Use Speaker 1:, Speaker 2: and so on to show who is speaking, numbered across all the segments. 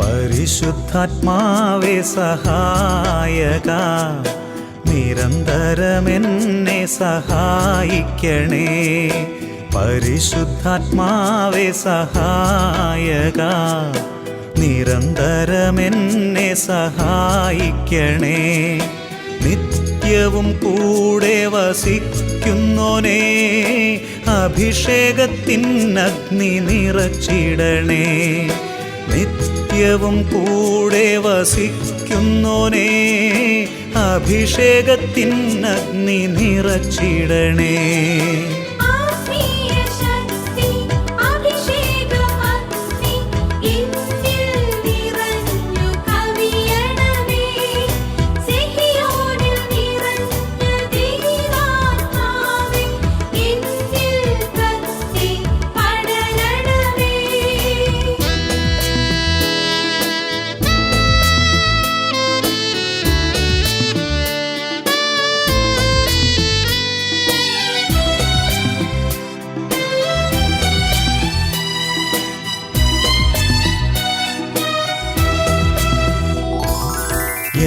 Speaker 1: പരിശുദ്ധാത്മാവേ സഹായക, നിരന്തരമെന്നെ സഹായിക്കണേ. പരിശുദ്ധാത്മാവേ സഹായക, നിരന്തരമെന്നെ സഹായിക്കണേ. നിത്യവും കൂടെ വസിക്കുന്നോനേ, അഭിഷേകത്തിനഗ്നി നിറച്ചിടണേ. നിത്യവും കൂടെ വസിക്കുന്നോനേ, അഭിഷേകത്തിനഗ്നി നിറച്ചിടണേ.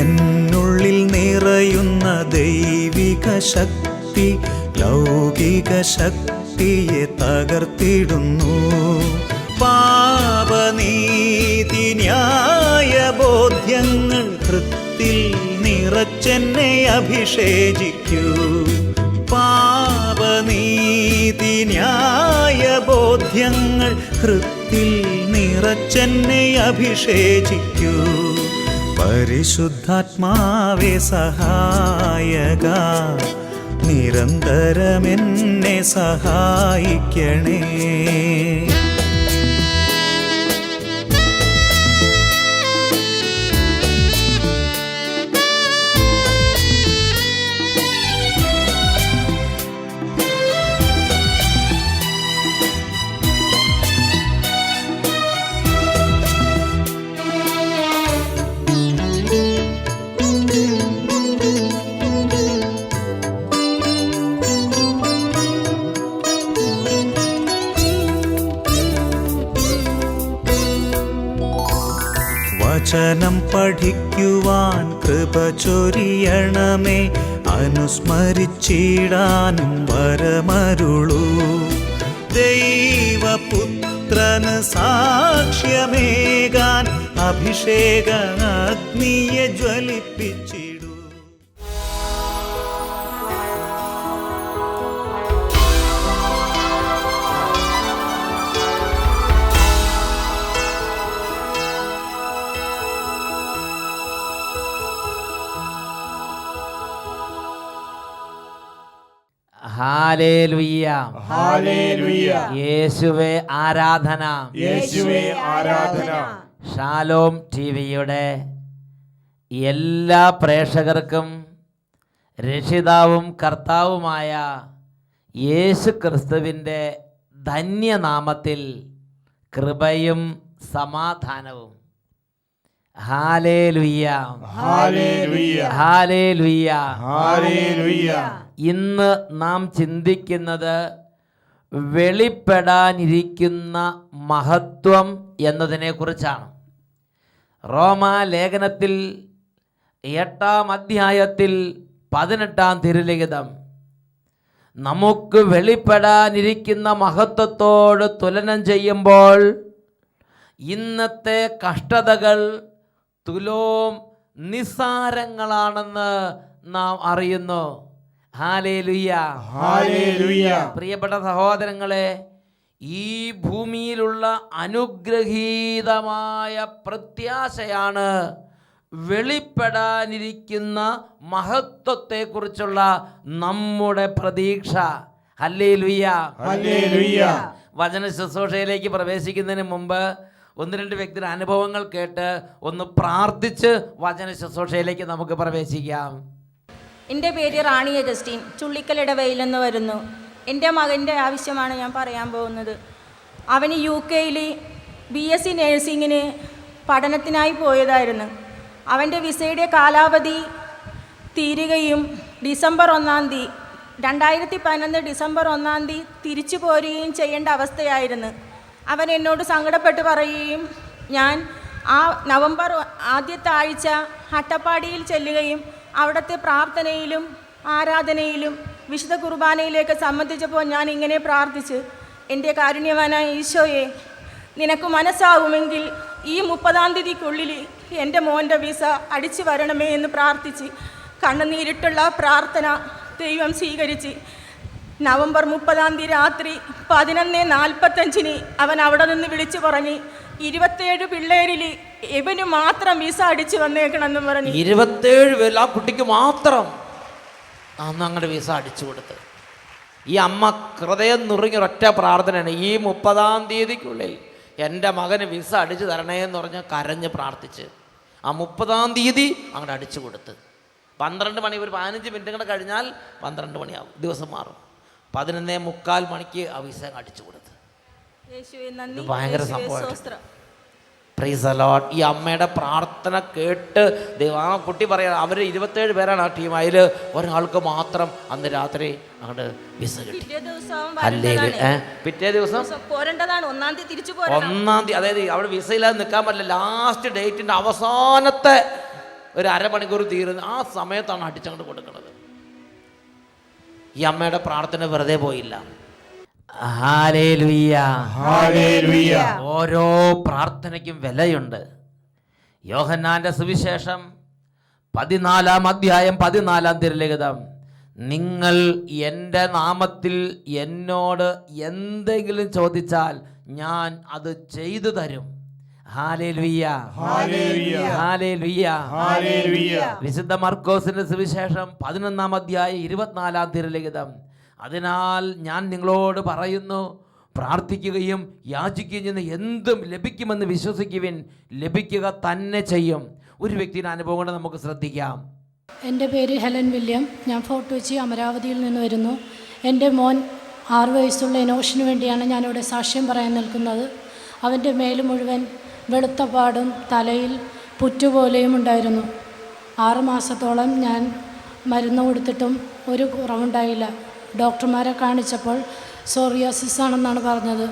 Speaker 1: എന്നുള്ളിൽ നിറയുന്ന ദൈവിക ശക്തി ലൗകിക ശക്തിയെ തകർത്തിടുന്നു. പാപനീതി ന്യായ ബോധ്യങ്ങൾ ഹൃത്തിൽ നിറച്ചെന്നെ അഭിഷേചിക്കൂ. പാപനീതി ന്യായ ബോധ്യങ്ങൾ ഹൃത്തിൽ നിറച്ചെന്നെ അഭിഷേചിക്കൂ. പരിശുദ്ധാത്മാവേ സഹായക, നിരന്തരമെന്നെ സഹായിക്കണേ. വചനം പഠിക്കുവാൻ കൃപ ചൊരിയണമേ. അനുസ്മരിച്ചിടാനും വരമരുളൂ. ദൈവപുത്രന് സാക്ഷ്യമേകാൻ അഭിഷേക അഗ്നിയെ ജ്വലിപ്പിച്ചിടൂ.
Speaker 2: Hallelujah, hallelujah. യേശുവേ ആരാധന,
Speaker 3: യേശുവേ ആരാധന.
Speaker 2: ഷാലോം ടിവിയുടെ എല്ലാ പ്രേക്ഷകർക്കും രക്ഷിതാവും കർത്താവുമായ യേശു ക്രിസ്തുവിൻ്റെ ധന്യനാമത്തിൽ കൃപയും സമാധാനവും. Hallelujah,
Speaker 3: hallelujah,
Speaker 2: hallelujah,
Speaker 3: hallelujah.
Speaker 2: ഇന്ന് നാം ചിന്തിക്കുന്നത് വെളിപ്പെടാനിരിക്കുന്ന മഹത്വം എന്നതിനെക്കുറിച്ചാണ്. റോമാലേഖനത്തിൽ 8-ാം അധ്യായത്തിൽ 18-ാം തിരുലിഖിതം നമുക്ക് വെളിപ്പെടാനിരിക്കുന്ന മഹത്വത്തോട് തുലനം ചെയ്യുമ്പോൾ ഇന്നത്തെ കഷ്ടതകൾ തുലോം നിസ്സാരങ്ങളാണെന്ന് നാം അറിയുന്നു. Hallelujah,
Speaker 3: hallelujah.
Speaker 2: പ്രിയപ്പെട്ട സഹോദരങ്ങളെ, ഈ ഭൂമിയിലുള്ള അനുഗ്രഹീതമായ പ്രത്യാശയാണ് വെളിപ്പെടാനിരിക്കുന്ന മഹത്വത്തെക്കുറിച്ചുള്ള നമ്മുടെ പ്രതീക്ഷ. Hallelujah,
Speaker 3: hallelujah.
Speaker 2: വചന ശുശ്രൂഷയിലേക്ക് പ്രവേശിക്കുന്നതിന് മുമ്പ് ഒന്ന് രണ്ട് വ്യക്തിയുടെ അനുഭവങ്ങൾ കേട്ട് ഒന്ന് പ്രാർത്ഥിച്ച് വചന ശുശ്രൂഷയിലേക്ക് നമുക്ക് പ്രവേശിക്കാം.
Speaker 4: എൻ്റെ പേര് റാണി അഗസ്റ്റിൻ, ചുള്ളിക്കലിടവയിൽ നിന്ന് വരുന്നു. എൻ്റെ മകൻ്റെ ആവശ്യമാണ് ഞാൻ പറയാൻ പോകുന്നത്. അവന് UK BSc നേഴ്സിങ്ങിന് പഠനത്തിനായി പോയതായിരുന്നു. അവൻ്റെ വിസയുടെ കാലാവധി തീരുകയും ഡിസംബർ 1 2011 ഡിസംബർ 1 തിരിച്ചു പോരുകയും ചെയ്യേണ്ട അവസ്ഥയായിരുന്നു. അവൻ എന്നോട് സങ്കടപ്പെട്ട് പറയുകയും ഞാൻ ആ നവംബർ ആദ്യത്തെ ആഴ്ച അട്ടപ്പാടിയിൽ ചെല്ലുകയും അവിടുത്തെ പ്രാർത്ഥനയിലും ആരാധനയിലും വിശുദ്ധ കുർബാനയിലേക്ക് സംബന്ധിച്ചപ്പോൾ ഞാൻ ഇങ്ങനെ പ്രാർത്ഥിച്ചു: എൻ്റെ കാരുണ്യവാനായ ഈശോയെ, നിനക്ക് മനസ്സാവുമെങ്കിൽ ഈ 30 എൻ്റെ മോൻ്റെ വിസ അടിച്ചു വരണമേ എന്ന് പ്രാർത്ഥിച്ച് കണ്ണുനീരിട്ടുള്ള പ്രാർത്ഥന ദൈവം സ്വീകരിച്ച് നവംബർ 30 രാത്രി 11:45 അവൻ അവിടെ നിന്ന് വിളിച്ചു പറഞ്ഞ് 27 പിള്ളേരിൽ ഇവന് മാത്രം വിസ അടിച്ചു വന്നേക്കണമെന്ന് പറഞ്ഞു.
Speaker 2: 27 പേരിൽ ആ കുട്ടിക്ക് മാത്രം അന്ന് അങ്ങോട്ട് വിസ അടിച്ചു കൊടുത്ത്. ഈ അമ്മ ഹൃദയം നുറുങ്ങി ഒറ്റ പ്രാർത്ഥനയാണ്: ഈ 30 എൻ്റെ മകന് വിസ അടിച്ചു തരണേ എന്ന് പറഞ്ഞ് കരഞ്ഞ് പ്രാർത്ഥിച്ച് ആ 30 അങ്ങോട്ട് അടിച്ചു കൊടുത്ത്. 12 മണി, ഒരു 15 മിനിറ്റ് കൂടെ കഴിഞ്ഞാൽ 12 മണിയാവും, ദിവസം മാറും. 11:45 ആ വിസ അടിച്ചു കൊടുത്ത്. ഭയങ്കര സംഭവം. Praise the Lord. ഈ അമ്മയുടെ പ്രാർത്ഥന കേട്ട് ആ കുട്ടി പറയാം, അവർ 27 പേരാണ് ആ ടീം, അതിൽ ഒരാൾക്ക് മാത്രം അന്ന് രാത്രി അങ്ങോട്ട് വിസ കിട്ടി. പിറ്റേ ദിവസം 1 അതായത് അവിടെ വിസയില്ലാതെ നിൽക്കാൻ പറ്റില്ല. ലാസ്റ്റ് ഡേറ്റിൻ്റെ അവസാനത്തെ ഒരു അരമണിക്കൂർ തീരുന്ന ആ സമയത്താണ് അടിച്ചങ്ങോട്ട് കൊടുക്കുന്നത്. ഈ അമ്മയുടെ പ്രാർത്ഥന വെറുതെ പോയില്ല. Hallelujah,
Speaker 3: hallelujah.
Speaker 2: ഓരോ പ്രാർത്ഥനയ്ക്കും വിലയുണ്ട്. യോഹന്നാന്റെ സുവിശേഷം 14 അധ്യായം 14 തിരുലിഖിതം: നിങ്ങൾ എൻ്റെ നാമത്തിൽ എന്നോട് എന്തെങ്കിലും ചോദിച്ചാൽ ഞാൻ അത് ചെയ്തു തരും. Hallelujah,
Speaker 3: hallelujah,
Speaker 2: hallelujah,
Speaker 3: hallelujah.
Speaker 2: വിശുദ്ധ മർക്കോസിന്റെ സുവിശേഷം 11 അധ്യായം 24 തിരുലിഖിതം: അതിനാൽ ഞാൻ നിങ്ങളോട് പറയുന്നു, പ്രാർത്ഥിക്കുകയും യാചിക്കുകയും ചെയ്യുന്ന എന്തും ലഭിക്കുമെന്ന് വിശ്വസിക്കുവിൻ, ലഭിക്കുക തന്നെ ചെയ്യും. ഒരു വ്യക്തിയുടെ അനുഭവം കൊണ്ട് നമുക്ക് ശ്രദ്ധിക്കാം.
Speaker 5: എൻ്റെ പേര് ഹെലൻ വില്യം. ഞാൻ ഫോർട്ട് കൊച്ചി അമരാവതിയിൽ നിന്ന് വരുന്നു. എൻ്റെ മോൻ 6 വയസ്സുള്ള എനോഷിന് വേണ്ടിയാണ് ഞാനിവിടെ സാക്ഷ്യം പറയാൻ നിൽക്കുന്നത്. അവൻ്റെ മേല് മുഴുവൻ വെളുത്ത പാടും തലയിൽ പുറ്റുപോലെയും ഉണ്ടായിരുന്നു. 6 മാസത്തോളം ഞാൻ മരുന്ന് കൊടുത്തിട്ടും ഒരു കുറവുണ്ടായില്ല. ഡോക്ടർമാരെ കാണിച്ചപ്പോൾ സോറിയാസിസ് ആണെന്നാണ് പറഞ്ഞത്.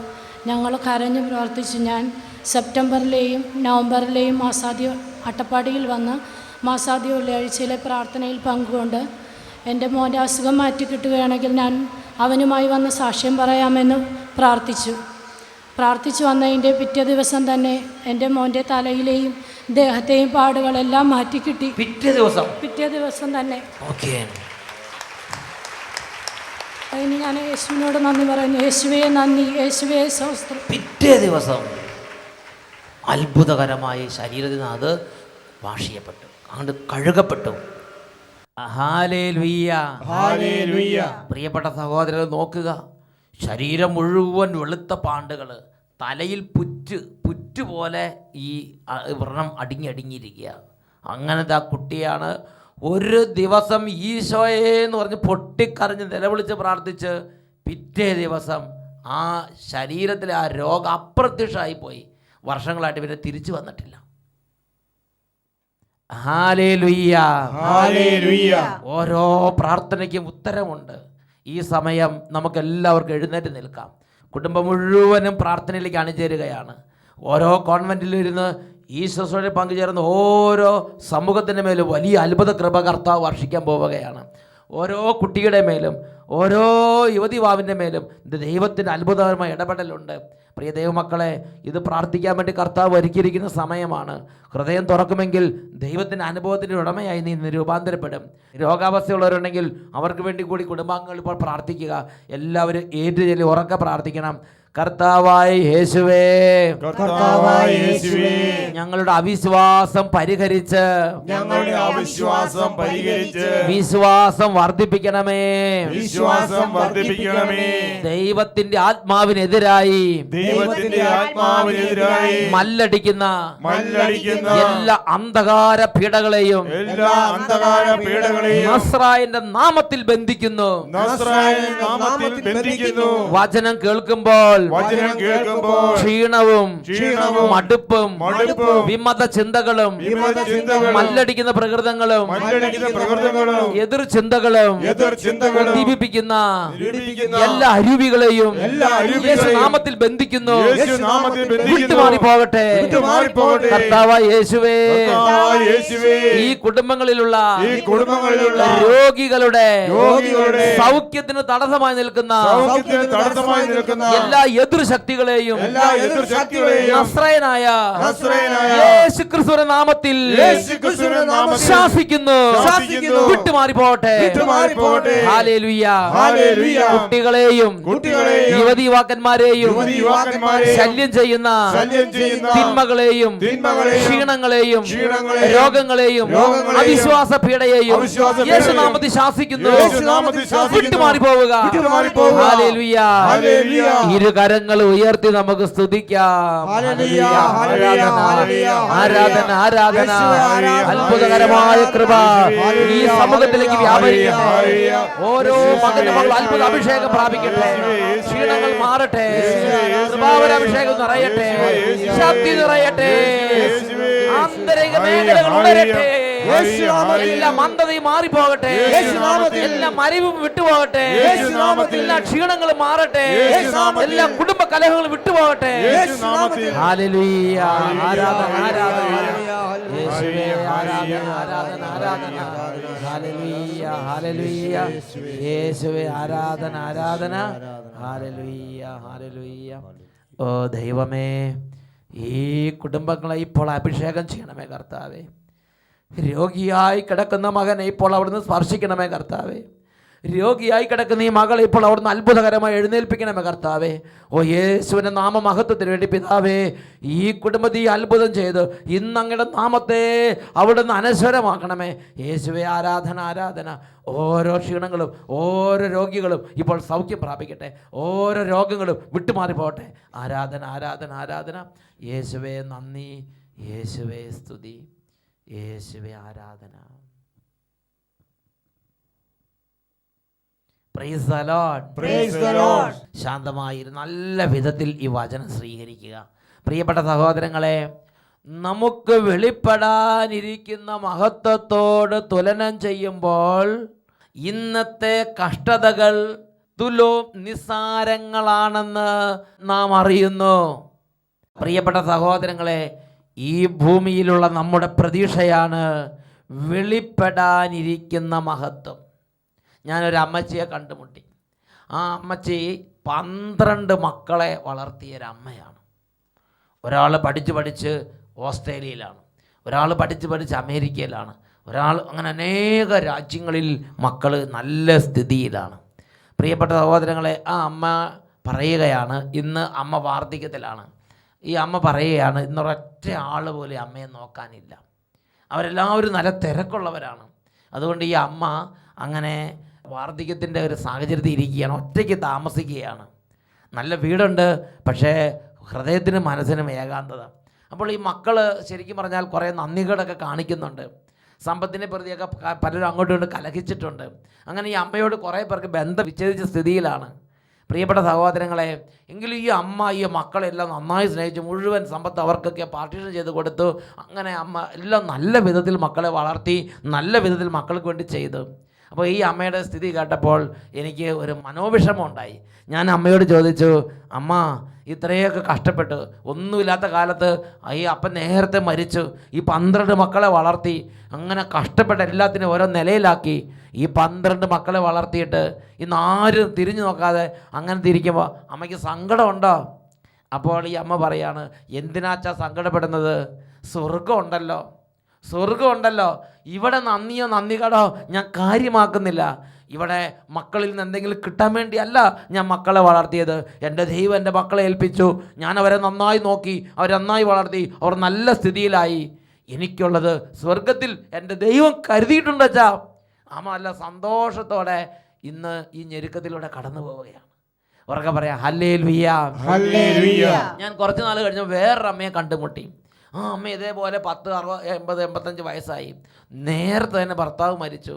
Speaker 5: ഞങ്ങൾ കരഞ്ഞ് പ്രാർത്ഥിച്ചു. ഞാൻ സെപ്റ്റംബറിലെയും നവംബറിലെയും മാസാദ്യ അട്ടപ്പാടിയിൽ വന്ന് മാസാദ്യ വെള്ളിയാഴ്ചയിലെ പ്രാർത്ഥനയിൽ പങ്കുകൊണ്ട് എൻ്റെ മോൻ്റെ അസുഖം മാറ്റി കിട്ടുകയാണെങ്കിൽ ഞാൻ അവനുമായി വന്ന് സാക്ഷ്യം പറയാമെന്ന് പ്രാർത്ഥിച്ചു വന്നതിൻ്റെ പിറ്റേ ദിവസം തന്നെ എൻ്റെ മോൻ്റെ തലയിലെയും ദേഹത്തെയും പാടുകളെല്ലാം മാറ്റിക്കിട്ടി. പിറ്റേ ദിവസം തന്നെ. അതിന് ഞാൻ യേശുവിനോട് നന്ദി പറയുന്നു. യേശുവേ നന്ദി, യേശുവേ സ്തോത്രം.
Speaker 2: പിറ്റേ ദിവസം അത്ഭുതകരമായി ശരീരത്തിൽ അത് വാഷ് ചെയ്യപ്പെട്ടു, അങ്ങോട്ട് കഴുകപ്പെട്ടു. Hallelujah,
Speaker 3: hallelujah.
Speaker 2: പ്രിയപ്പെട്ട സഹോദരർ, നോക്കുക, ശരീരം മുഴുവൻ വെളുത്ത പാണ്ടുകൾ, തലയിൽ പുറ്റുപോലെ ഈ വ്രണം അടിങ്ങിയിരിക്കുക. അങ്ങനത്തെ ആ കുട്ടിയാണ് ഒരു ദിവസം ഈശോയെ എന്ന് പറഞ്ഞ് പൊട്ടിക്കരഞ്ഞ് നിലവിളിച്ച് പ്രാർത്ഥിച്ച് പിറ്റേ ദിവസം ആ ശരീരത്തിലെ ആ രോഗം അപ്രത്യക്ഷമായി വർഷങ്ങളായിട്ട് പിന്നെ തിരിച്ചു വന്നിട്ടില്ല. Hallelujah,
Speaker 3: hallelujah.
Speaker 2: ഓരോ പ്രാർത്ഥനയ്ക്കും ഉത്തരമുണ്ട്. ഈ സമയം നമുക്കെല്ലാവർക്കും എഴുന്നേറ്റ് നിൽക്കാം. കുടുംബം മുഴുവനും പ്രാർത്ഥനയിലേക്ക് അണിചേരുകയാണ്. ഓരോ കോൺവെൻറ്റിലും ഇരുന്ന് ഈ ശുശ്രൂഷയിൽ പങ്കുചേർന്ന് ഓരോ സമൂഹത്തിൻ്റെ മേലും വലിയ അത്ഭുത കൃപ കർത്താവ് വർഷിക്കാൻ പോവുകയാണ്. ഓരോ കുട്ടിയുടെ മേലും ഓരോ യുവതിവാവിൻ്റെ മേലും ഇത് ദൈവത്തിൻ്റെ അത്ഭുതകരമായ ഇടപെടലുണ്ട്. പ്രിയ ദൈവമക്കളെ, ഇത് പ്രാർത്ഥിക്കാൻ വേണ്ടി കർത്താവ് ഒരുക്കിയിരിക്കുന്ന സമയമാണ്. ഹൃദയം തുറക്കുമെങ്കിൽ ദൈവത്തിൻ്റെ അനുഭവത്തിൻ്റെ ഉടമയായി നീ രൂപാന്തരപ്പെടും. രോഗാവസ്ഥയുള്ളവരുണ്ടെങ്കിൽ അവർക്ക് വേണ്ടി കൂടി കുടുംബാംഗങ്ങൾ ഇപ്പോൾ പ്രാർത്ഥിക്കുക. എല്ലാവരും ഏറ്റുചൊല്ലി ഉറക്കെ പ്രാർത്ഥിക്കണം. കർത്താവായ യേശുവേ,
Speaker 3: കർത്താവായ യേശുവേ,
Speaker 2: ഞങ്ങളുടെ അവിശ്വാസം പരിഹരിച്ച്
Speaker 3: ഞങ്ങളുടെ അവിശ്വാസം പരിഹരിച്ച്
Speaker 2: വിശ്വാസം വർദ്ധിപ്പിക്കണമേ.
Speaker 3: വിശ്വാസം വർദ്ധിപ്പിക്കണമേ.
Speaker 2: ദൈവത്തിന്റെ ആത്മാവിനെതിരായി
Speaker 3: ദൈവത്തിന്റെ ആത്മാവിനെതിരായി
Speaker 2: മല്ലടിക്കുന്ന എല്ലാ അന്ധകാര പീഡകളെയും
Speaker 3: എല്ലാ അന്ധകാര പീഡകളെയും
Speaker 2: നസ്രായന്റെ നാമത്തിൽ ബന്ധിക്കുന്നു.
Speaker 3: നസ്രായന്റെ നാമത്തിൽ ബന്ധിക്കുന്നു.
Speaker 2: വചനം കേൾക്കുമ്പോൾ ക്ഷീണവും മടുപ്പും വിമത ചിന്തകളും മല്ലടിക്കുന്ന പ്രകൃതങ്ങളും എതിർ ചിന്തകളും ദീപിപ്പിക്കുന്ന എല്ലാ അരുവികളെയും യേശുനാമത്തിൽ ബന്ധിക്കുന്നു. വിട്ടുമാറി പോകട്ടെ കർത്താവായ യേശുവേ. ഈ കുടുംബങ്ങളിലുള്ള രോഗികളുടെ സൗഖ്യത്തിന് തടസ്സമായി നിൽക്കുന്ന എല്ലാ എതിർശക്തികളെയും നസ്രായനായ യേശുക്രിസ്തുവിന്റെ നാമത്തിൽ ശാസിക്കുന്നു. വിട്ടുമാറി പോകട്ടെ. ഹല്ലേലൂയ. കുട്ടികളെയും യുവതി യുവാക്കന്മാരെയും ശല്യം ചെയ്യുന്ന തിന്മകളെയും ക്ഷീണങ്ങളെയും രോഗങ്ങളെയും അവിശ്വാസ പീഡയെയും യേശുനാമത്തിൽ ശാസിക്കുന്നു. വിട്ടുമാറി പോവുക. ഹല്ലേലൂയ. ഇരുകരങ്ങൾ ഉയർത്തി നമുക്ക് സ്തുതിക്കാം. ആരാധന ആരാധന. അത്ഭുതകരമായ കൃപ ഈ സമൂഹത്തിലേക്ക് വ്യാപരിക്കട്ടെ. ഓരോ മകന്റെ മകൾ അത്ഭുത അഭിഷേകം പ്രാപിക്കട്ടെ. ക്ഷീണങ്ങൾ മാറട്ടെ. കൃപാവരാഭിഷേകം നിറയട്ടെ. ശക്തി നിറയട്ടെ. ആന്തരിക മേഖലകൾ ഉണരട്ടെ. എല്ലാ മന്ദതയും മാറിപ്പോകട്ടെ. എല്ലാ മരിവും വിട്ടുപോകട്ടെ. എല്ലാ ക്ഷീണങ്ങളും മാറട്ടെ. എല്ലാ കുടുംബ കലഹങ്ങളും വിട്ടുപോകട്ടെ. ഹല്ലേലൂയ. ആരാധന ആരാധന യേശുവേ. ആരാധന ആരാധന ആരാധന. ഹല്ലേലൂയ ഹല്ലേലൂയ യേശുവേ. ആരാധന ആരാധന. Hallelujah hallelujah. ഓ ദൈവമേ, ഈ കുടുംബങ്ങളെ ഇപ്പോൾ അഭിഷേകം ചെയ്യണമേ കർത്താവേ. രോഗിയായി കിടക്കുന്ന മകനെ ഇപ്പോൾ അവിടുന്ന് സ്പർശിക്കണമേ കർത്താവേ. രോഗിയായി കിടക്കുന്ന ഈ മകളെ ഇപ്പോൾ അവിടുന്ന് അത്ഭുതകരമായി എഴുന്നേൽപ്പിക്കണമേ കർത്താവേ. ഓ യേശുവിൻ്റെ നാമമഹത്വത്തിന് വേണ്ടി പിതാവേ, ഈ കുടുംബത്തെ അത്ഭുതം ചെയ്ത് ഇന്ന് അങ്ങയുടെ നാമത്തെ അവിടുന്ന് അനശ്വരമാക്കണമേ യേശുവേ. ആരാധന ആരാധന. ഓരോ ക്ഷീണങ്ങളും ഓരോ രോഗികളും ഇപ്പോൾ സൗഖ്യം പ്രാപിക്കട്ടെ. ഓരോ രോഗങ്ങളും വിട്ടുമാറി പോകട്ടെ. ആരാധന ആരാധന ആരാധന. യേശുവേ നന്ദി. യേശുവേ സ്തുതി. യേശുവേ ആരാധന. Praise the Lord.
Speaker 3: Praise the Lord.
Speaker 2: ശാന്തമായി നല്ല വിധത്തിൽ ഈ വചനം സ്വീകരിക്കുക. പ്രിയപ്പെട്ട സഹോദരങ്ങളെ, നമുക്ക് വെളിപ്പെടാനിരിക്കുന്ന മഹത്വത്തോട് തുലനം ചെയ്യുമ്പോൾ ഇന്നത്തെ കഷ്ടതകൾ നിസ്സാരങ്ങളാണെന്ന് നാം അറിയുന്നു. പ്രിയപ്പെട്ട സഹോദരങ്ങളെ, ഈ ഭൂമിയിലുള്ള നമ്മുടെ പ്രതീക്ഷയാണ് വെളിപ്പെടാനിരിക്കുന്ന മഹത്വം. ഞാനൊരു അമ്മച്ചിയെ കണ്ടുമുട്ടി. ആ അമ്മച്ചി 12 മക്കളെ വളർത്തിയൊരമ്മയാണ്. ഒരാൾ പഠിച്ച് ഓസ്ട്രേലിയയിലാണ്, ഒരാൾ പഠിച്ച് അമേരിക്കയിലാണ്, ഒരാൾ അങ്ങനെ അനേക രാജ്യങ്ങളിൽ മക്കൾ നല്ല സ്ഥിതിയിലാണ്. പ്രിയപ്പെട്ട സഹോദരങ്ങളെ, ആ അമ്മ പറയുകയാണ്, ഇന്ന് അമ്മ വാർദ്ധക്യത്തിലാണ്. ഈ അമ്മ പറയുകയാണ്, ഇന്നൊരൊറ്റ ആൾ പോലും അമ്മയെ നോക്കാനില്ല. അവരെല്ലാവരും നല്ല തിരക്കുള്ളവരാണ്. അതുകൊണ്ട് ഈ അമ്മ അങ്ങനെ വാർദ്ധക്യത്തിൻ്റെ ഒരു സാഹചര്യത്തിൽ ഇരിക്കുകയാണ്, ഒറ്റയ്ക്ക് താമസിക്കുകയാണ്. നല്ല വീടുണ്ട്, പക്ഷേ ഹൃദയത്തിനും മനസ്സിനും ഏകാന്തത. അപ്പോൾ ഈ മക്കൾ ശരിക്കും പറഞ്ഞാൽ കുറേ നന്ദികേടൊക്കെ കാണിക്കുന്നുണ്ട്. സമ്പത്തിനെ പ്രതിയൊക്കെ പലരും അങ്ങോട്ടും ഇങ്ങോട്ടും കലഹിച്ചിട്ടുണ്ട്. അങ്ങനെ ഈ അമ്മയോട് കുറേ പേർക്ക് ബന്ധം വിച്ഛേദിച്ച സ്ഥിതിയിലാണ്. പ്രിയപ്പെട്ട സഹോദരങ്ങളെ, എങ്കിലും ഈ അമ്മ ഈ മക്കളെല്ലാം നന്നായി സ്നേഹിച്ചു, മുഴുവൻ സമ്പത്ത് അവർക്കൊക്കെ പാർട്ടീഷൻ ചെയ്ത് കൊടുത്തു. അങ്ങനെ അമ്മ എല്ലാം നല്ല വിധത്തിൽ മക്കളെ വളർത്തി, നല്ല വിധത്തിൽ മക്കൾക്ക് വേണ്ടി ചെയ്തു. അപ്പോൾ ഈ അമ്മയുടെ സ്ഥിതി കേട്ടപ്പോൾ എനിക്ക് ഒരു മനോവിഷമം ഉണ്ടായി. ഞാൻ അമ്മയോട് ചോദിച്ചു, അമ്മ ഇത്രയൊക്കെ കഷ്ടപ്പെട്ട് ഒന്നുമില്ലാത്ത കാലത്ത് ഈ അപ്പൻ നേരത്തെ മരിച്ചു, ഈ 12 മക്കളെ വളർത്തി, അങ്ങനെ കഷ്ടപ്പെട്ട് എല്ലാത്തിനും ഓരോ നിലയിലാക്കി. ഈ 12 മക്കളെ വളർത്തിയിട്ട് ഇന്ന് ആരും തിരിഞ്ഞു നോക്കാതെ അങ്ങനെ തിരിക്കുമ്പോൾ അമ്മയ്ക്ക് സങ്കടമുണ്ടോ? അപ്പോൾ ഈ അമ്മ പറയാണ്, എന്തിനാച്ചാ സങ്കടപ്പെടുന്നത്? സ്വർഗം ഉണ്ടല്ലോ, സ്വർഗമുണ്ടല്ലോ, ഇവിടെ നന്ദിയോ നന്ദികടോ ഞാൻ കാര്യമാക്കുന്നില്ല. ഇവിടെ മക്കളിൽ നിന്ന് എന്തെങ്കിലും കിട്ടാൻ വേണ്ടിയല്ല ഞാൻ മക്കളെ വളർത്തിയത്. എൻ്റെ ദൈവം എൻ്റെ മക്കളെ ഏൽപ്പിച്ചു, ഞാൻ അവരെ നന്നായി നോക്കി, അവരെ നന്നായി വളർത്തി, അവർ നല്ല സ്ഥിതിയിലായി. എനിക്കുള്ളത് സ്വർഗത്തിൽ എൻ്റെ ദൈവം കരുതിയിട്ടുണ്ട് അച്ഛാ. നല്ല സന്തോഷത്തോടെ ഇന്ന് ഈ ഞെരുക്കത്തിലൂടെ കടന്നു പോവുകയാണ്. ഉറക്കെ പറയാം ഹല്ലേലൂയ. ഞാൻ കുറച്ച് നാൾ കഴിഞ്ഞ് വേറൊരു അമ്മയെ കണ്ടുമുട്ടി. ആ അമ്മ ഇതേപോലെ 10, 60, 80, 85 വയസ്സായി. നേരത്തെ തന്നെ ഭർത്താവ് മരിച്ചു.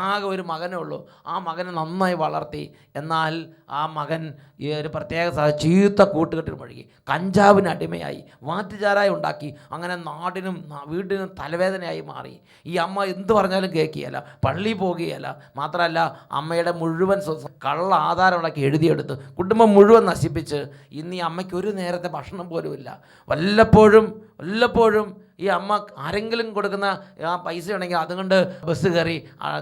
Speaker 2: ആകെ ഒരു മകനേ ഉള്ളൂ. ആ മകനെ നന്നായി വളർത്തി. എന്നാൽ ആ മകൻ ഈ ഒരു പ്രത്യേക ചീത്ത കൂട്ടുകെട്ടിൽ മുഴുകി, കഞ്ചാവിന് അടിമയായി, വാറ്റുചാരായി ഉണ്ടാക്കി. അങ്ങനെ നാടിനും വീടിനും തലവേദനയായി മാറി. ഈ അമ്മ എന്ത് പറഞ്ഞാലും കേൾക്കുകയല്ല, പള്ളി പോകുകയല്ല. മാത്രമല്ല അമ്മയുടെ മുഴുവൻ കള്ള ആധാരം ഉണ്ടാക്കി എഴുതിയെടുത്ത് കുടുംബം മുഴുവൻ നശിപ്പിച്ച് ഇന്ന് ഈ അമ്മയ്ക്ക് ഒരു നേരത്തെ ഭക്ഷണം പോലുമില്ല. വല്ലപ്പോഴും ഈ അമ്മ ആരെങ്കിലും കൊടുക്കുന്ന ആ പൈസ ഉണ്ടെങ്കിൽ അതുകൊണ്ട് ബസ് കയറി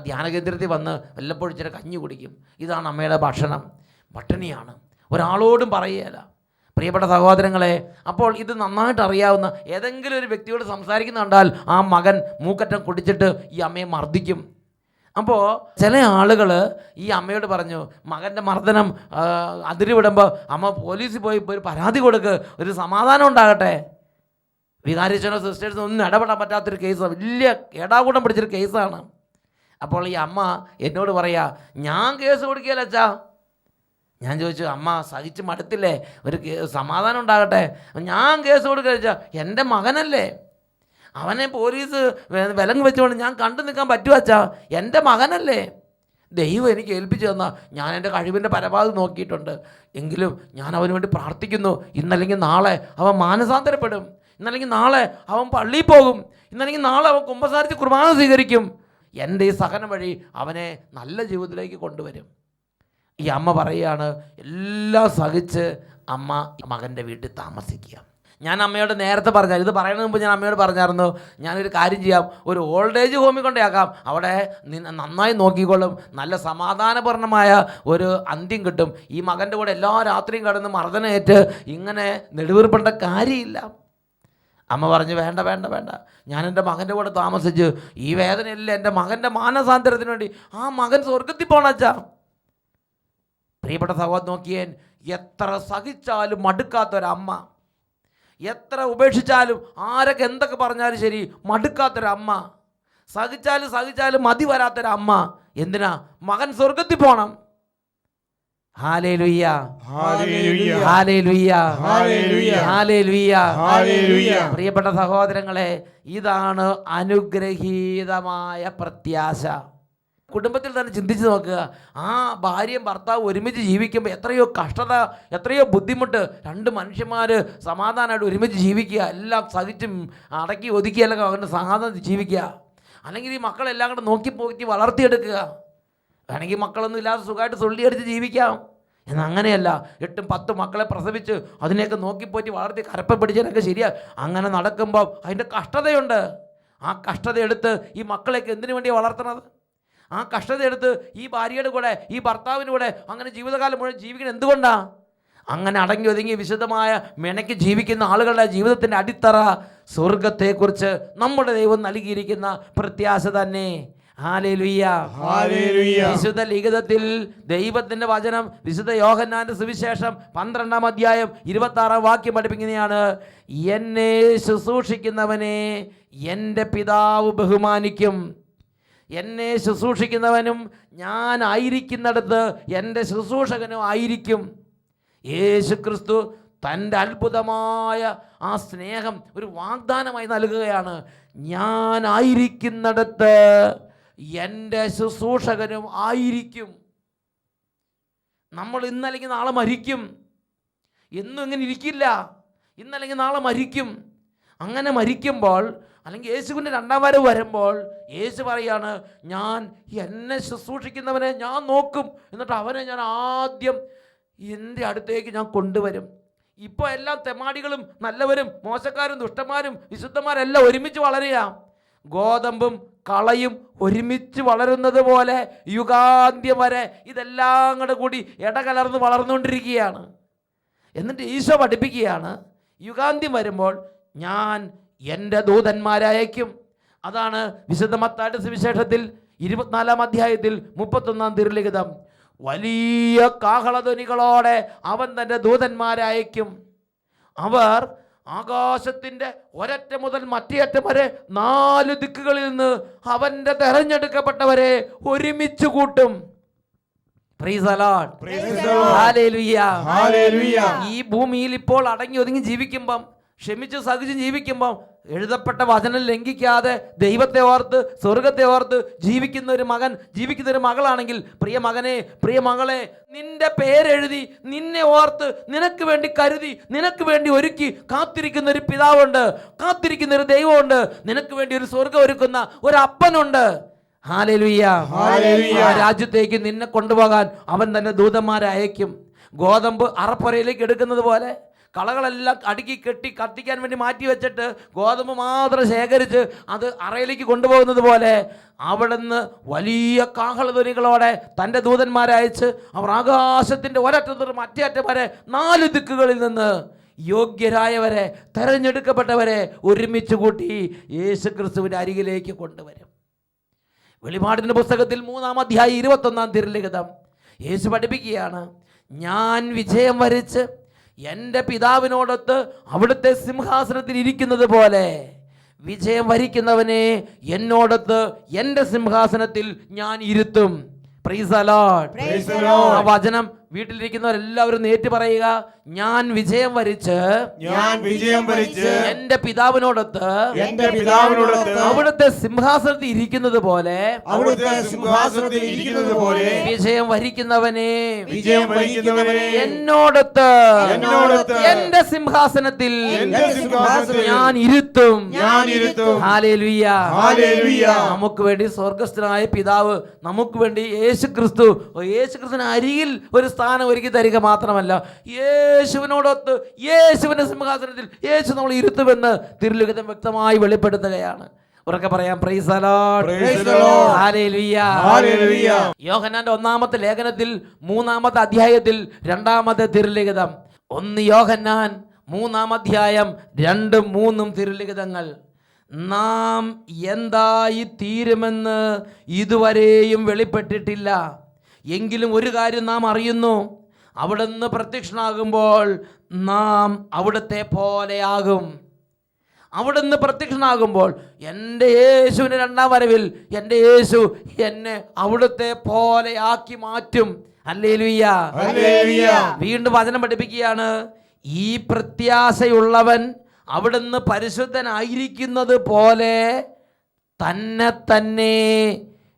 Speaker 2: ധ്യാന കേന്ദ്രത്തിൽ വന്ന് വല്ലപ്പോഴും ഇച്ചിരി കഞ്ഞി കുടിക്കും. ഇതാണ് അമ്മയുടെ ഭക്ഷണം. പട്ടിണിയാണ്, ഒരാളോടും പറയുകയില്ല. പ്രിയപ്പെട്ട സഹോദരങ്ങളെ, അപ്പോൾ ഇത് നന്നായിട്ട് അറിയാവുന്ന ഏതെങ്കിലും ഒരു വ്യക്തിയോട് സംസാരിക്കുന്ന കണ്ടാൽ ആ മകൻ മൂക്കറ്റം കുടിച്ചിട്ട് ഈ അമ്മയെ മർദ്ദിക്കും. അപ്പോൾ ചില ആളുകൾ ഈ അമ്മയോട് പറഞ്ഞു, മകൻ്റെ മർദ്ദനം അതിരുവിടുമ്പോൾ അമ്മ പോലീസിൽ പോയി ഒരു പരാതി കൊടുക്ക്, ഒരു സമാധാനം ഉണ്ടാകട്ടെ. വികാരിച്ചനോ സിസ്റ്റേഴ്സോ ഒന്നും ഇടപെടാൻ പറ്റാത്തൊരു കേസ്, വലിയ ഏടാകൂടം പിടിച്ചൊരു കേസാണ്. അപ്പോൾ ഈ അമ്മ എന്നോട് പറയാ, ഞാൻ കേസ് കൊടുക്കുകയല്ല അച്ഛാ. ഞാൻ ചോദിച്ചു, അമ്മ സഹിച്ച് മടുത്തില്ലേ, ഒരു സമാധാനം ഉണ്ടാകട്ടെ. ഞാൻ കേസ് കൊടുക്കുക വെച്ചാൽ എൻ്റെ മകനല്ലേ, അവനെ പോലീസ് വിലങ്ങ് വെച്ചുകൊണ്ട് ഞാൻ കണ്ടു നിൽക്കാൻ പറ്റുമോ അച്ഛാ? എൻ്റെ മകനല്ലേ, ദൈവം എനിക്ക് ഏൽപ്പിച്ചു തന്ന, ഞാൻ എൻ്റെ കഴിവിൻ്റെ പരമാവധി നോക്കിയിട്ടുണ്ട്. എങ്കിലും ഞാൻ അവന് വേണ്ടി പ്രാർത്ഥിക്കുന്നു. ഇന്നല്ലെങ്കിൽ നാളെ അവൻ മാനസാന്തരപ്പെടും, ഇന്നല്ലെങ്കിൽ നാളെ അവൻ പള്ളിയിൽ പോകും, ഇന്നല്ലെങ്കിൽ നാളെ അവൻ കുമ്പസാരിച്ച് കുർബാന സ്വീകരിക്കും. എൻ്റെ ഈ സഹനം വഴി അവനെ നല്ല ജീവിതത്തിലേക്ക് കൊണ്ടുവരും. ഈ അമ്മ പറയുകയാണ്, എല്ലാം സഹിച്ച് അമ്മ മകൻ്റെ വീട്ടിൽ താമസിക്കുക. ഞാൻ അമ്മയോട് നേരത്തെ പറഞ്ഞാൽ, ഇത് പറയുന്നതിന് മുമ്പ് ഞാൻ അമ്മയോട് പറഞ്ഞായിരുന്നു, ഞാനൊരു കാര്യം ചെയ്യാം, ഒരു ഓൾഡ് ഏജ് ഹോമിൽ കൊണ്ടേക്കാം, അവിടെ നന്നായി നോക്കിക്കൊള്ളും, നല്ല സമാധാനപൂർണ്ണമായ ഒരു അന്ത്യം കിട്ടും. ഈ മകൻ്റെ കൂടെ എല്ലാ രാത്രിയും കിടന്ന് മർദ്ദനേറ്റ് ഇങ്ങനെ നെടുവീർപ്പേണ്ട കാര്യമില്ല. അമ്മ പറഞ്ഞു, വേണ്ട വേണ്ട വേണ്ട, ഞാൻ എൻ്റെ മകൻ്റെ കൂടെ താമസിച്ച് ഈ വേദനയില്ല, എൻ്റെ മകൻ്റെ മാനസാന്തരത്തിന് വേണ്ടി ആ മകൻ സ്വർഗത്തിൽ പോണച്ചാ. പ്രിയപ്പെട്ട സഹോദരൻ നോക്കിയേൻ, എത്ര സഹിച്ചാലും മടുക്കാത്തൊരമ്മ, എത്ര ഉപേക്ഷിച്ചാലും ആരൊക്കെ എന്തൊക്കെ പറഞ്ഞാലും ശരി മടുക്കാത്തൊരമ്മ, സഹിച്ചാലും മതി വരാത്തൊരമ്മ. എന്തിനാ? മകൻ സ്വർഗത്തിൽ പോകണം. Hallelujah, hallelujah, hallelujah, hallelujah. പ്രിയപ്പെട്ട സഹോദരങ്ങളെ, ഇതാണ് അനുഗ്രഹീതമായ പ്രത്യാശ. കുടുംബത്തിൽ തന്നെ ചിന്തിച്ച് നോക്കുക. ആ ഭാര്യയും ഭർത്താവ് ഒരുമിച്ച് ജീവിക്കുമ്പോൾ എത്രയോ കഷ്ടത, എത്രയോ ബുദ്ധിമുട്ട്. രണ്ട് മനുഷ്യന്മാർ സമാധാനമായിട്ട് ഒരുമിച്ച് ജീവിക്കുക, എല്ലാം സഹിച്ചും അടക്കി ഒതുക്കിയെല്ലാം അവരുടെ സമാധാനം ജീവിക്കുക. അല്ലെങ്കിൽ ഈ മക്കളെല്ലാം കൂടെ നോക്കി വളർത്തിയെടുക്കുക. വേണമെങ്കിൽ മക്കളൊന്നും ഇല്ലാതെ സുഖമായിട്ട് സൊള്ളിയടിച്ച് ജീവിക്കാം. എന്നാൽ അങ്ങനെയല്ല, 8, 10 മക്കളെ പ്രസവിച്ച് അതിനെയൊക്കെ നോക്കിപ്പോറ്റി വളർത്തി കരപ്പ പിടിച്ചതിനൊക്കെ ശരിയാ. അങ്ങനെ നടക്കുമ്പോൾ അതിൻ്റെ കഷ്ടതയുണ്ട്. ആ കഷ്ടത എടുത്ത് ഈ മക്കളെയൊക്കെ എന്തിനു വേണ്ടിയാണ് വളർത്തുന്നത്? ആ കഷ്ടത എടുത്ത് ഈ ഭാര്യയുടെ കൂടെ, ഈ ഭർത്താവിൻ്റെ കൂടെ അങ്ങനെ ജീവിതകാലം മുഴുവൻ ജീവിക്കുന്നത് എന്തുകൊണ്ടാണ്? അങ്ങനെ അടങ്ങി ഒതുങ്ങി വിശുദ്ധമായ മെനയ്ക്ക് ജീവിക്കുന്ന ആളുകളുടെ ജീവിതത്തിൻ്റെ അടിത്തറ സ്വർഗത്തെക്കുറിച്ച് നമ്മുടെ ദൈവം നൽകിയിരിക്കുന്ന പ്രത്യാശ തന്നെ. Hallelujah, hallelujah. വിശുദ്ധ ലിഖിതത്തിൽ ദൈവത്തിൻ്റെ വചനം വിശുദ്ധ യോഹന്നാന്റെ സുവിശേഷം 12-ാം അധ്യായം 26-ാം വാക്യം പഠിപ്പിക്കുന്നതാണ്, എന്നെ ശുശ്രൂഷിക്കുന്നവനെ എൻ്റെ പിതാവ് ബഹുമാനിക്കും, എന്നെ ശുശ്രൂഷിക്കുന്നവനും ഞാൻ ആയിരിക്കുന്നിടത്ത് എൻ്റെ ശുശ്രൂഷകനും ആയിരിക്കും. യേശു ക്രിസ്തു തൻ്റെ അത്ഭുതമായ ആ സ്നേഹം ഒരു വാഗ്ദാനമായി നൽകുകയാണ്. ഞാൻ ആയിരിക്കുന്നിടത്ത് എൻ്റെ ശുശ്രൂഷകനും ആയിരിക്കും. നമ്മൾ ഇന്നല്ലെങ്കിൽ നാളെ മരിക്കും. എന്നും ഇങ്ങനെ ഇരിക്കില്ല. ഇന്നല്ലെങ്കിൽ നാളെ മരിക്കും. അങ്ങനെ മരിക്കുമ്പോൾ, അല്ലെങ്കിൽ യേശുവിൻ്റെ 2ാം വരവ് വരുമ്പോൾ യേശു പറയാണ്, ഞാൻ എന്നെ ശുശ്രൂഷിക്കുന്നവനെ ഞാൻ നോക്കും, എന്നിട്ട് അവനെ ഞാൻ ആദ്യം എൻ്റെ അടുത്തേക്ക് ഞാൻ കൊണ്ടുവരും. ഇപ്പോൾ എല്ലാം തെമാടികളും നല്ലവരും മോശക്കാരും ദുഷ്ടന്മാരും വിശുദ്ധന്മാരെല്ലാം ഒരുമിച്ച് വളരുക. ഗോതമ്പും കളയും ഒരുമിച്ച് വളരുന്നത് പോലെ യുഗാന്ത്യം വരെ ഇതെല്ലാം കൂടി ഇടകലർന്ന് വളർന്നുകൊണ്ടിരിക്കുകയാണ്. എന്നിട്ട് ഈശോ പഠിപ്പിക്കുകയാണ്, യുഗാന്ത്യം വരുമ്പോൾ ഞാൻ എൻ്റെ ദൂതന്മാരെ അയക്കും, അതാണ് വിശുദ്ധ മത്തായിയുടെ സുവിശേഷത്തിൽ 24-ാം അധ്യായത്തിൽ 31-ാം തിരുലിഖിതം. വലിയ കാഹളധ്വനികളോടെ അവൻ തൻ്റെ ദൂതന്മാരെ അയക്കും. അവർ ആകാശത്തിൻ്റെ ഒരറ്റം മുതൽ മറ്റേ അറ്റം വരെ 4 ദിക്കുകളിൽ നിന്ന് അവൻ്റെ തെരഞ്ഞെടുക്കപ്പെട്ടവരെ ഒരുമിച്ച് കൂട്ടും. Praise the Lord. Hallelujah. ഈ ഭൂമിയിൽ ഇപ്പോൾ അടങ്ങി ഒതുങ്ങി ജീവിക്കുമ്പം, ക്ഷമിച്ച് സഹിച്ച് ജീവിക്കുമ്പം, എഴുതപ്പെട്ട വചനം ലംഘിക്കാതെ ദൈവത്തെ ഓർത്ത് സ്വർഗത്തെ ഓർത്ത് ജീവിക്കുന്ന ഒരു മകൻ, ജീവിക്കുന്ന ഒരു മകളാണെങ്കിൽ, പ്രിയ മകനെ, പ്രിയ മകളെ, നിന്റെ പേരെഴുതി നിന്നെ ഓർത്ത് നിനക്ക് വേണ്ടി കരുതി നിനക്ക് വേണ്ടി ഒരുക്കി കാത്തിരിക്കുന്ന ഒരു പിതാവുണ്ട്, കാത്തിരിക്കുന്ന ഒരു ദൈവമുണ്ട്, നിനക്ക് വേണ്ടി ഒരു സ്വർഗം ഒരുക്കുന്ന ഒരു അപ്പനുണ്ട്. ഹല്ലേലൂയ. ആ രാജ്യത്തേക്ക് നിന്നെ കൊണ്ടുപോകാൻ അവൻ തന്നെ ദൂതന്മാരെ അയക്കും. ഗോതമ്പ് അറപ്പുരയിലേക്ക് എടുക്കുന്നത് പോലെ കളകളെല്ലാം അടുക്കി കെട്ടി കത്തിക്കാൻ വേണ്ടി മാറ്റി വെച്ചിട്ട് ഗോതമ്പ് മാത്രം ശേഖരിച്ച് അത് അറയിലേക്ക് കൊണ്ടുപോകുന്നത് പോലെ അവിടുന്ന് വലിയ കാഹളധ്വനികളോടെ തൻ്റെ ദൂതന്മാരെ അയച്ച് അവർ ആകാശത്തിൻ്റെ ഒരറ്റത്ത് മറ്റേ അറ്റം വരെ 4 ദിക്കുകളിൽ നിന്ന് യോഗ്യരായവരെ, തെരഞ്ഞെടുക്കപ്പെട്ടവരെ ഒരുമിച്ച് കൂട്ടി യേശുക്രിസ്തുവിൻ്റെ അരികിലേക്ക് കൊണ്ടുവരും. വെളിപാടിൻ്റെ പുസ്തകത്തിൽ 3-ാം അധ്യായം 21-ാം തിരുലിഖിതം യേശു പഠിപ്പിക്കുകയാണ്, ഞാൻ വിജയം വരിച്ച് എൻ്റെ പിതാവിനോടൊത്ത് അവിടുത്തെ സിംഹാസനത്തിൽ ഇരിക്കുന്നത് പോലെ വിജയം വരിക്കുന്നവനെ എന്നോടൊത്ത് എൻ്റെ സിംഹാസനത്തിൽ ഞാൻ ഇരുത്തും. Praise the Lord. ആ വചനം വീട്ടിലിരിക്കുന്നവരെല്ലാവരും നേരിട്ട് പറയുക, ഞാൻ വിജയം വരിച്ച് എന്റെ പിതാവിനോടൊത്ത് അവിടുത്തെ സിംഹാസനത്തിൽ ഇരിക്കുന്നത് പോലെ വിജയം വരിക്കുന്നവനെ എന്നോടൊത്ത് എന്റെ സിംഹാസനത്തിൽ ഞാൻ ഇരുത്തും. ഹല്ലേലൂയ. നമുക്ക് വേണ്ടി സ്വർഗസ്ഥനായ പിതാവ് നമുക്ക് വേണ്ടി യേശുക്രിസ്തുവിന് അരികിൽ ഒരു സ്ഥാനം ഒരുക്കി തരിക മാത്രമല്ല, യേശുവിനോടൊത്ത് യേശുവിന്റെ സിംഹാസനത്തിൽ യേശു നമ്മൾ ഇരുത്തുമെന്ന് തിരുലിഖിതം വ്യക്തമായി വെളിപ്പെടുത്തുകയാണ്. ഉറക്കെ പറയാം, പ്രൈസ് ദി ലോർഡ്. ഹല്ലേലൂയ. യോഹന്നാന്റെ 1-ാമത്തെ ലേഖനത്തിൽ 3-ാമത്തെ അധ്യായത്തിൽ 2-ാമത്തെ തിരുലിഖിതം, 1 യോഹന്നാൻ 3-ാം അധ്യായം 2, 3 തിരുലിഖിതങ്ങൾ. നാം എന്തായി തീരുമെന്ന് ഇതുവരെയും വെളിപ്പെട്ടിട്ടില്ല. എങ്കിലും ഒരു കാര്യം നാം അറിയുന്നു, അവിടുന്ന് പ്രത്യക്ഷനാകുമ്പോൾ നാം അവിടുത്തെ പോലെയാകും. അവിടുന്ന് പ്രത്യക്ഷനാകുമ്പോൾ എൻ്റെ യേശുവിൻ്റെ 2-ാം വരവിൽ എൻ്റെ യേശു എന്നെ അവിടുത്തെ പോലെയാക്കി മാറ്റും. ഹല്ലേലൂയ. വീണ്ടും വചനം പഠിപ്പിക്കുകയാണ്, ഈ പ്രത്യാശയുള്ളവൻ അവിടുന്ന് പരിശുദ്ധനായിരിക്കുന്നത് പോലെ തന്നെ തന്നെ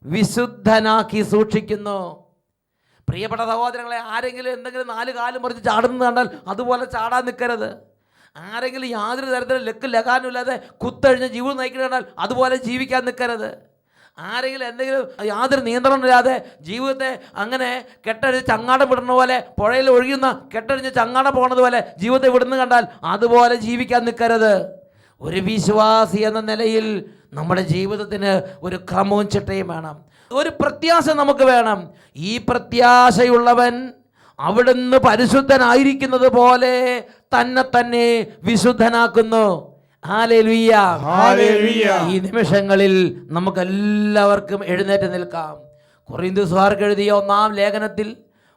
Speaker 2: വിശുദ്ധനാക്കി സൂക്ഷിക്കുന്നു. പ്രിയപ്പെട്ട സഹോദരങ്ങളെ, ആരെങ്കിലും എന്തെങ്കിലും 4 കാലും മുറിച്ച് ചാടുന്നത് കണ്ടാൽ അതുപോലെ ചാടാൻ നിൽക്കരുത്. ആരെങ്കിലും യാതൊരു തരത്തിലും ലക്കാനും ഇല്ലാതെ കുത്തഴിഞ്ഞ് ജീവിതം നയിക്കുന്നത് കണ്ടാൽ അതുപോലെ ജീവിക്കാൻ നിൽക്കരുത്. ആരെങ്കിലും എന്തെങ്കിലും യാതൊരു നിയന്ത്രണമില്ലാതെ ജീവിതത്തെ അങ്ങനെ കെട്ടഴിഞ്ഞ് ചങ്ങാടം വിടുന്ന പോലെ, പുഴയിൽ ഒഴുകുന്ന കെട്ടഴിഞ്ഞ് ചങ്ങാടം പോകുന്നത് പോലെ ജീവിതത്തെ വിടുന്ന കണ്ടാൽ അതുപോലെ ജീവിക്കാൻ നിൽക്കരുത്. ഒരു വിശ്വാസി എന്ന നിലയിൽ നമ്മുടെ ജീവിതത്തിന് ഒരു ക്രമവും ചിട്ടയും വേണം, ഒരു പ്രത്യാശ നമുക്ക് വേണം. ഈ പ്രത്യാശയുള്ളവൻ അവിടുന്ന് പരിശുദ്ധനായിരിക്കുന്നത് പോലെ തന്നെ തന്നെ വിശുദ്ധനാക്കുന്നു. ഹല്ലേലൂയ. ഈ നിമിഷങ്ങളിൽ നമുക്കെല്ലാവർക്കും എഴുന്നേറ്റ് നിൽക്കാം. കൊരിന്ത്യർ എഴുതിയ 1-ാം ലേഖനത്തിൽ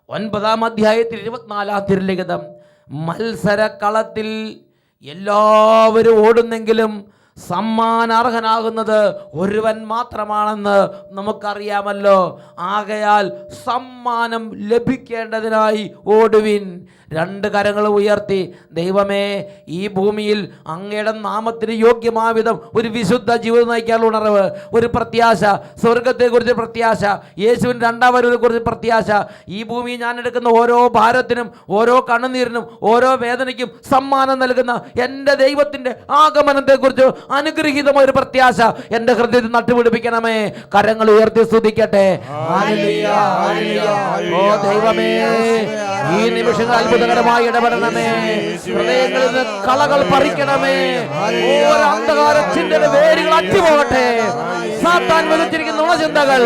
Speaker 2: 9-ാം അധ്യായത്തിൽ 24-ാം തിരുലിഖിതം, മത്സരക്കളത്തിൽ എല്ലാവരും ഓടുന്നെങ്കിലും സമ്മാനാർഹനാകുന്നത് ഒരുവൻ മാത്രമാണെന്ന് നമുക്കറിയാമല്ലോ. ആകയാൽ സമ്മാനം ലഭിക്കേണ്ടതിനായി ഓടുവിൻ. 2 കരങ്ങൾ ഉയർത്തി, ദൈവമേ, ഈ ഭൂമിയിൽ അങ്ങയുടെ നാമത്തിന് യോഗ്യമായ വിധം ഒരു വിശുദ്ധ ജീവിതം നയിക്കാനുള്ള ഉണർവ്, ഒരു പ്രത്യാശ, സ്വർഗത്തെക്കുറിച്ച് പ്രത്യാശ, യേശുവിൻ്റെ 2-ാം വരവിനെക്കുറിച്ച് പ്രത്യാശ. ഈ ഭൂമിയിൽ ഞാൻ എടുക്കുന്ന ഓരോ ഭാരത്തിനും ഓരോ കണ്ണുനീരിനും ഓരോ വേദനയ്ക്കും സമ്മാനം നൽകുന്ന എൻ്റെ ദൈവത്തിൻ്റെ ആഗമനത്തെക്കുറിച്ച് അനുഗ്രഹീതമായ ഒരു പ്രത്യാശ എൻ്റെ ഹൃദയത്തിൽ നട്ടുപിടിപ്പിക്കണമേ. കരങ്ങൾ ഉയർത്തി സ്തുതിക്കട്ടെ. ഓ ദൈവമേ, ഈ നിമിഷങ്ങൾ അത്ഭുതകരമായി ഇടപെടണമേ. ഹൃദയങ്ങളിൽ നിന്ന് കളകൾ പറിക്കണമേ. ഓരോ അന്ധകാര ചിന്തയുടെ വേരുകൾ അറ്റുപോകട്ടെ. സാത്താൻ വിളിച്ചിരിക്കുന്ന നുണചിന്തകൾ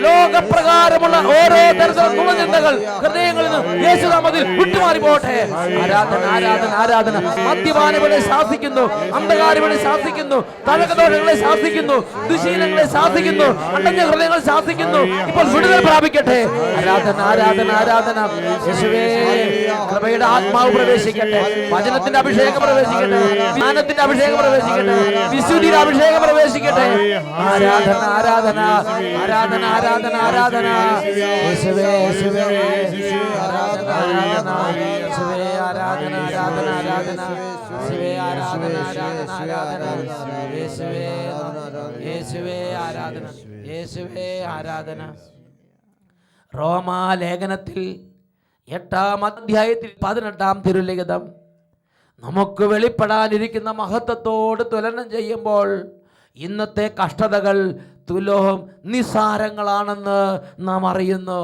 Speaker 2: ലോകപ്രകാരമുള്ള ഓരോ തരത്തിലുള്ള നുണചിന്തകൾ ഹൃദയങ്ങളിൽ നിന്ന് യേശുനാമത്തിൽ വിട്ടുമാറി പോട്ടെ. ആരാധന ആരാധന ആരാധന. മദ്യപാനികളെ ശാസിക്കുന്നു, അന്ധകാരികളെ ശാസിക്കുന്നു, തലകദോഷങ്ങളെ ശാസിക്കുന്നു, ദുശീലങ്ങളെ ശാസിക്കുന്നു, അടഞ്ഞ ഹൃദയങ്ങളെ ശാസിക്കുന്നു. ഇപ്പോൾ വിടുതൽ പ്രാപിക്കട്ടെ. ആരാധന ആരാധന ആരാധന. യേശുവേ, കൃപയുടെ ആത്മാവ് പ്രവേശിക്കട്ടെ, വചനത്തിന്റെ അഭിഷേകം പ്രവേശിക്കട്ടെ, ജ്ഞാനത്തിന്റെ അഭിഷേകം പ്രവേശിക്കട്ടെ, വിശുദ്ധിയുടെ അഭിഷേകം പ്രവേശിക്കട്ടെ. ആരാധന ആരാധന ആരാധന ആരാധന ആരാധന. യേശുവേ യേശുവേ ആരാധന ആരാധന. യേശുവേ ആരാധന ആരാധന ആരാധന. യേശുവേ ആരാധന ആരാധന ആരാധന. യേശുവേ യേശുവേ ആരാധന. യേശുവേ ആരാധന. റോമാലേഖനത്തിൽ 8-ാം അധ്യായത്തിൽ 18-ാം തിരുലിഖിതം നമുക്ക് വെളിപ്പെടാനിരിക്കുന്ന മഹത്വത്തോട് തുലനം ചെയ്യുമ്പോൾ ഇന്നത്തെ കഷ്ടതകൾ തുലോം നിസ്സാരങ്ങളാണെന്ന് നാം അറിയുന്നു.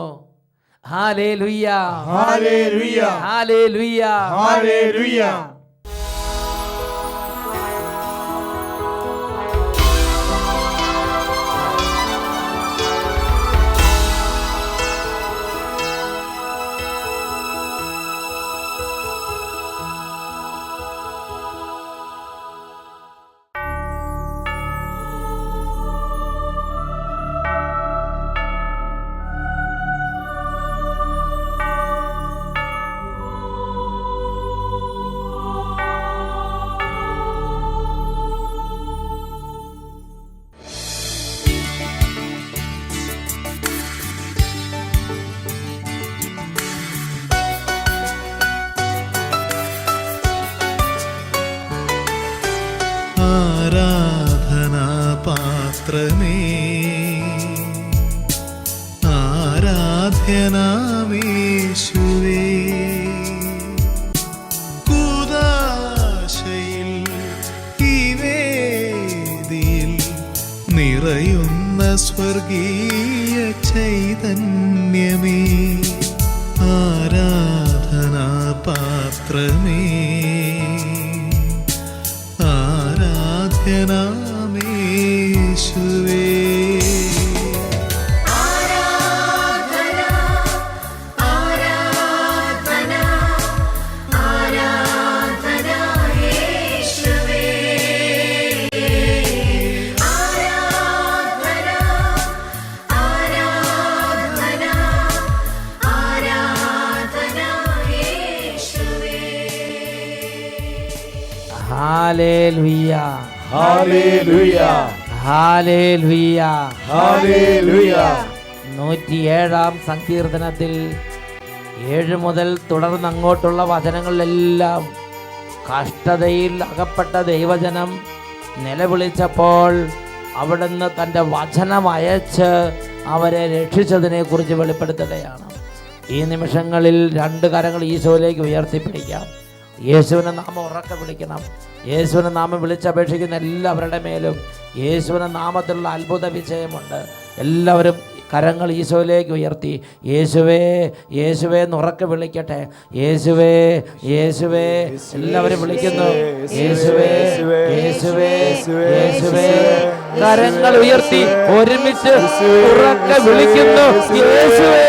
Speaker 2: Hallelujah
Speaker 3: hallelujah
Speaker 2: hallelujah
Speaker 3: hallelujah.
Speaker 1: ആരാധനാപാത്രമേ, ആരാധ്യനാമേശുവേ, കൂദാശയിൽ ഈ വേദിയിൽ നിറയുന്ന സ്വർഗീയ ചൈതന്യമേ, ആരാധനാപാത്രമേ, ആരാധ്യനാമേശുവേ.
Speaker 2: Hallelujah
Speaker 3: hallelujah
Speaker 2: hallelujah
Speaker 3: hallelujah.
Speaker 2: 107-ാം സങ്കീർത്തനത്തിൽ 7 മുതൽ തുടർന്ന് അങ്ങോട്ടുള്ള വചനങ്ങളിലെല്ലാം കഷ്ടതയിൽ അകപ്പെട്ട ദൈവജനം നിലവിളിച്ചപ്പോൾ അവിടുന്ന് തൻ്റെ വചനം അയച്ച് അവരെ രക്ഷിച്ചതിനെ കുറിച്ച് വെളിപ്പെടുത്തുകയാണ്. ഈ നിമിഷങ്ങളിൽ 2 കരങ്ങൾ ഈശോയിലേക്ക് ഉയർത്തിപ്പിടിക്കാം. യേശുവിനെ നാമം ഉറക്കെ വിളിക്കണം. യേശുവിനെ നാമം വിളിച്ചപേക്ഷിക്കുന്ന എല്ലാവരുടെ മേലും യേശുവിനെ നാമത്തിലുള്ള അത്ഭുത വിജയമുണ്ട്. എല്ലാവരും കരങ്ങൾ ഈശോയിലേക്ക് ഉയർത്തി യേശുവേ യേശുവേ എന്ന് ഉറക്കെ വിളിക്കട്ടെ. യേശുവേ യേശുവേ എല്ലാവരും വിളിക്കുന്നു. യേശുവേ യേശുവേ യേശുവേ. കരങ്ങൾ ഉയർത്തി ഒരുമിച്ച് ഉറക്കെ വിളിക്കുന്നു. യേശുവേ